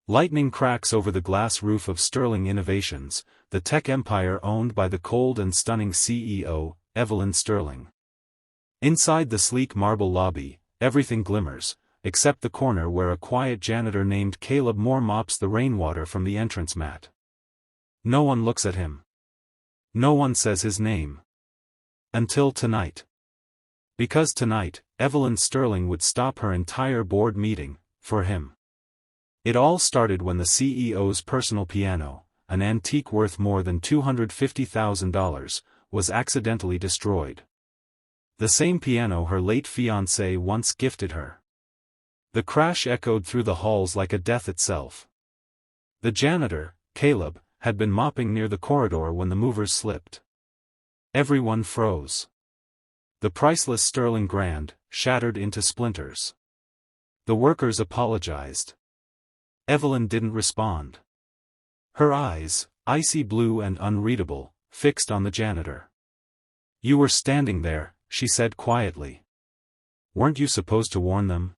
Lightning cracks over the glass roof of Sterling Innovations, the tech empire owned by the cold and stunning CEO, Evelyn Sterling. Inside the sleek marble lobby, everything glimmers, except the corner where a quiet janitor named Caleb Moore mops the rainwater from the entrance mat. No one looks at him. No one says his name. Until tonight. Because tonight, Evelyn Sterling would stop her entire board meeting, for him. It all started when the CEO's personal piano, an antique worth more than $250,000, was accidentally destroyed. The same piano her late fiancé once gifted her. The crash echoed through the halls like a death itself. The janitor, Caleb, had been mopping near the corridor when the movers slipped. Everyone froze. The priceless Sterling Grand, shattered into splinters. The workers apologized. Evelyn didn't respond. Her eyes, icy blue and unreadable, fixed on the janitor. "You were standing there," she said quietly. "Weren't you supposed to warn them?"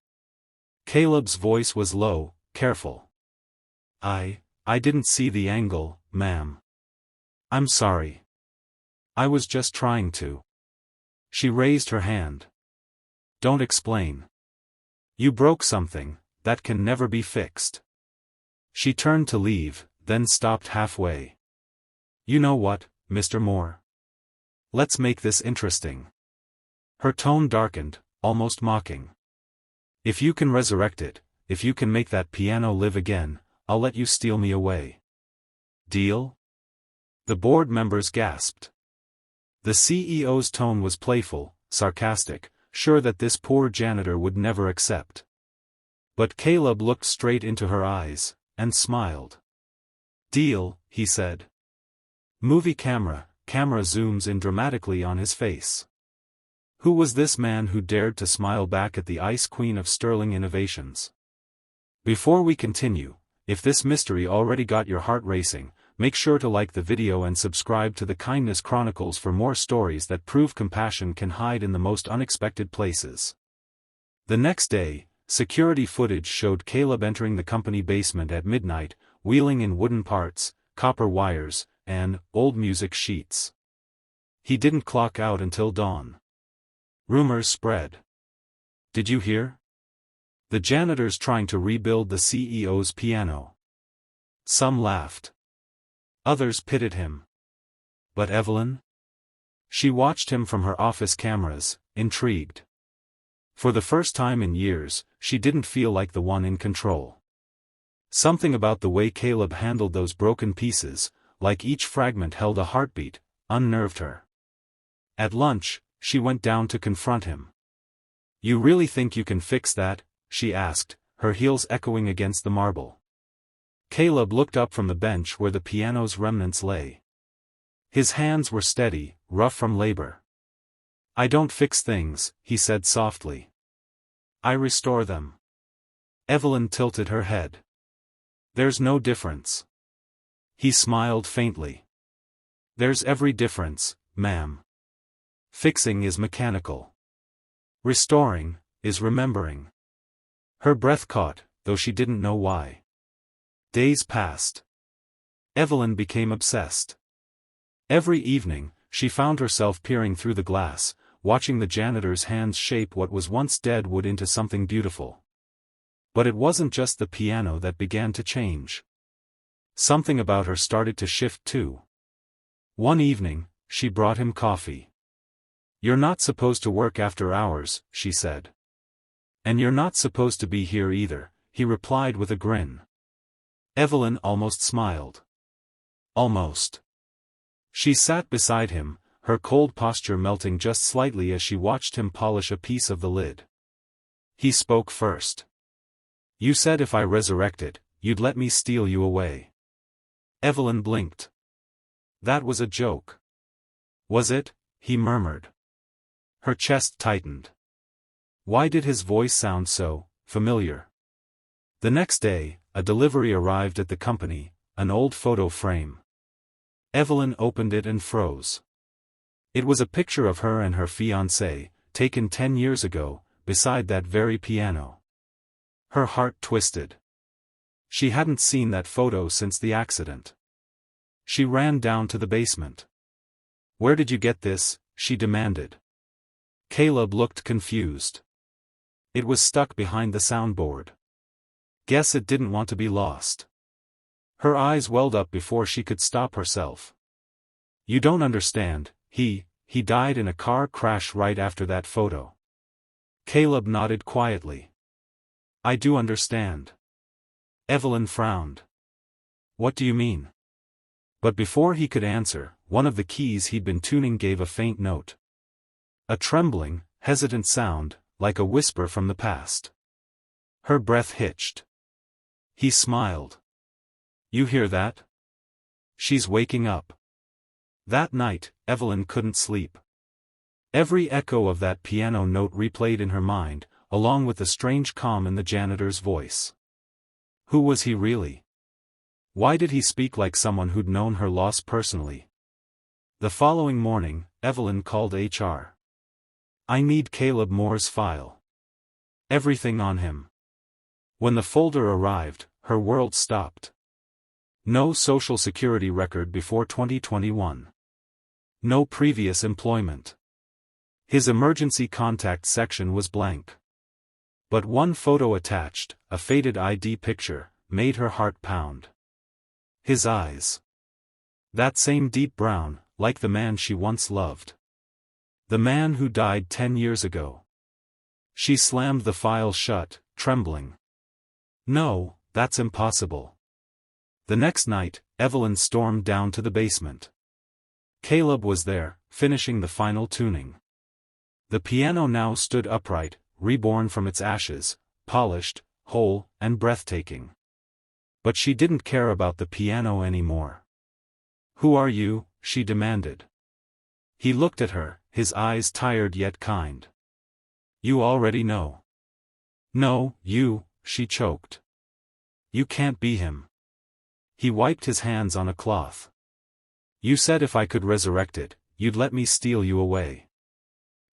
Caleb's voice was low, careful. I didn't see the angle, ma'am. I'm sorry. I was just trying to." She raised her hand. "Don't explain. You broke something that can never be fixed." She turned to leave, then stopped halfway. "You know what, Mr. Moore? Let's make this interesting." Her tone darkened, almost mocking. "If you can resurrect it, if you can make that piano live again, I'll let you steal me away. Deal?" The board members gasped. The CEO's tone was playful, sarcastic, sure that this poor janitor would never accept. But Caleb looked straight into her eyes, and smiled. "Deal," he said. Movie camera zooms in dramatically on his face. Who was this man who dared to smile back at the ice queen of Sterling Innovations? Before we continue, if this mystery already got your heart racing, make sure to like the video and subscribe to the Kindness Chronicles for more stories that prove compassion can hide in the most unexpected places. The next day, security footage showed Caleb entering the company basement at midnight, wheeling in wooden parts, copper wires, and old music sheets. He didn't clock out until dawn. Rumors spread. "Did you hear? The janitor's trying to rebuild the CEO's piano." Some laughed. Others pitied him. But Evelyn? She watched him from her office cameras, intrigued. For the first time in years, she didn't feel like the one in control. Something about the way Caleb handled those broken pieces, like each fragment held a heartbeat, unnerved her. At lunch, she went down to confront him. "You really think you can fix that?" she asked, her heels echoing against the marble. Caleb looked up from the bench where the piano's remnants lay. His hands were steady, rough from labor. "I don't fix things," he said softly. "I restore them." Evelyn tilted her head. "There's no difference." He smiled faintly. "There's every difference, ma'am. Fixing is mechanical. Restoring is remembering." Her breath caught, though she didn't know why. Days passed. Evelyn became obsessed. Every evening, she found herself peering through the glass, watching the janitor's hands shape what was once dead wood into something beautiful. But it wasn't just the piano that began to change. Something about her started to shift too. One evening, she brought him coffee. "You're not supposed to work after hours," she said. "And you're not supposed to be here either," he replied with a grin. Evelyn almost smiled. Almost. She sat beside him, her cold posture melting just slightly as she watched him polish a piece of the lid. He spoke first. "You said if I resurrect it, you'd let me steal you away." Evelyn blinked. "That was a joke." "Was it?" he murmured. Her chest tightened. Why did his voice sound so familiar? The next day, a delivery arrived at the company, an old photo frame. Evelyn opened it and froze. It was a picture of her and her fiancé, taken 10 years ago, beside that very piano. Her heart twisted. She hadn't seen that photo since the accident. She ran down to the basement. "Where did you get this?" she demanded. Caleb looked confused. "It was stuck behind the soundboard. Guess it didn't want to be lost." Her eyes welled up before she could stop herself. "You don't understand, he died in a car crash right after that photo." Caleb nodded quietly. "I do understand." Evelyn frowned. "What do you mean?" But before he could answer, one of the keys he'd been tuning gave a faint note. A trembling, hesitant sound, like a whisper from the past. Her breath hitched. He smiled. "You hear that? She's waking up." That night, Evelyn couldn't sleep. Every echo of that piano note replayed in her mind, along with the strange calm in the janitor's voice. Who was he really? Why did he speak like someone who'd known her loss personally? The following morning, Evelyn called HR. "I need Caleb Moore's file. Everything on him." When the folder arrived, her world stopped. No social security record before 2021. No previous employment. His emergency contact section was blank. But one photo attached, a faded ID picture, made her heart pound. His eyes. That same deep brown, like the man she once loved. The man who died 10 years ago. She slammed the file shut, trembling. "No, that's impossible." The next night, Evelyn stormed down to the basement. Caleb was there, finishing the final tuning. The piano now stood upright, reborn from its ashes, polished, whole, and breathtaking. But she didn't care about the piano anymore. "Who are you?" she demanded. He looked at her, his eyes tired yet kind. "You already know." "No, she choked. "You can't be him." He wiped his hands on a cloth. "You said if I could resurrect it, you'd let me steal you away."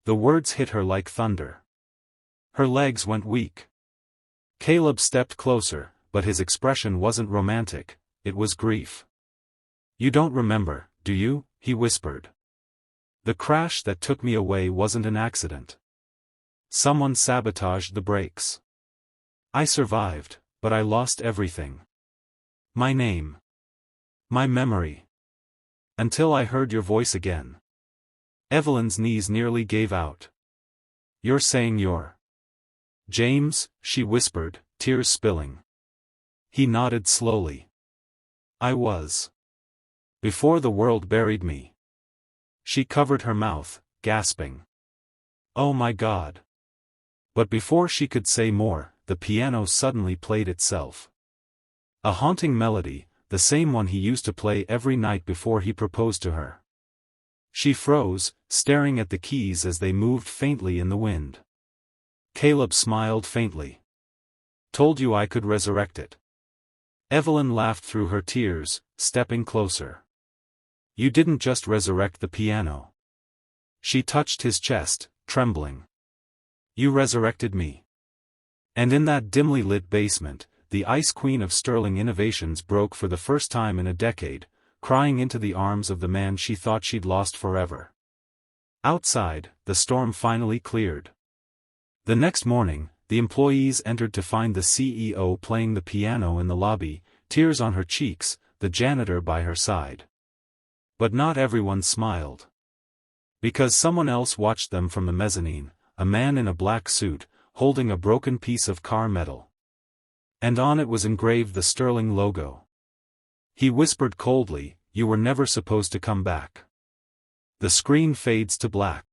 The words hit her like thunder. Her legs went weak. Caleb stepped closer, but his expression wasn't romantic, it was grief. "You don't remember, do you?" he whispered. "The crash that took me away wasn't an accident. Someone sabotaged the brakes. I survived, but I lost everything. My name. My memory. Until I heard your voice again." Evelyn's knees nearly gave out. "You're saying you're James?" she whispered, tears spilling. He nodded slowly. "I was. Before the world buried me." She covered her mouth, gasping. "Oh my God." But before she could say more, the piano suddenly played itself. A haunting melody, the same one he used to play every night before he proposed to her. She froze, staring at the keys as they moved faintly in the wind. Caleb smiled faintly. "Told you I could resurrect it." Evelyn laughed through her tears, stepping closer. "You didn't just resurrect the piano." She touched his chest, trembling. "You resurrected me." And in that dimly lit basement, the Ice Queen of Sterling Innovations broke for the first time in a decade, crying into the arms of the man she thought she'd lost forever. Outside, the storm finally cleared. The next morning, the employees entered to find the CEO playing the piano in the lobby, tears on her cheeks, the janitor by her side. But not everyone smiled. Because someone else watched them from the mezzanine, a man in a black suit, holding a broken piece of car metal. And on it was engraved the Sterling logo. He whispered coldly, "You were never supposed to come back." The screen fades to black.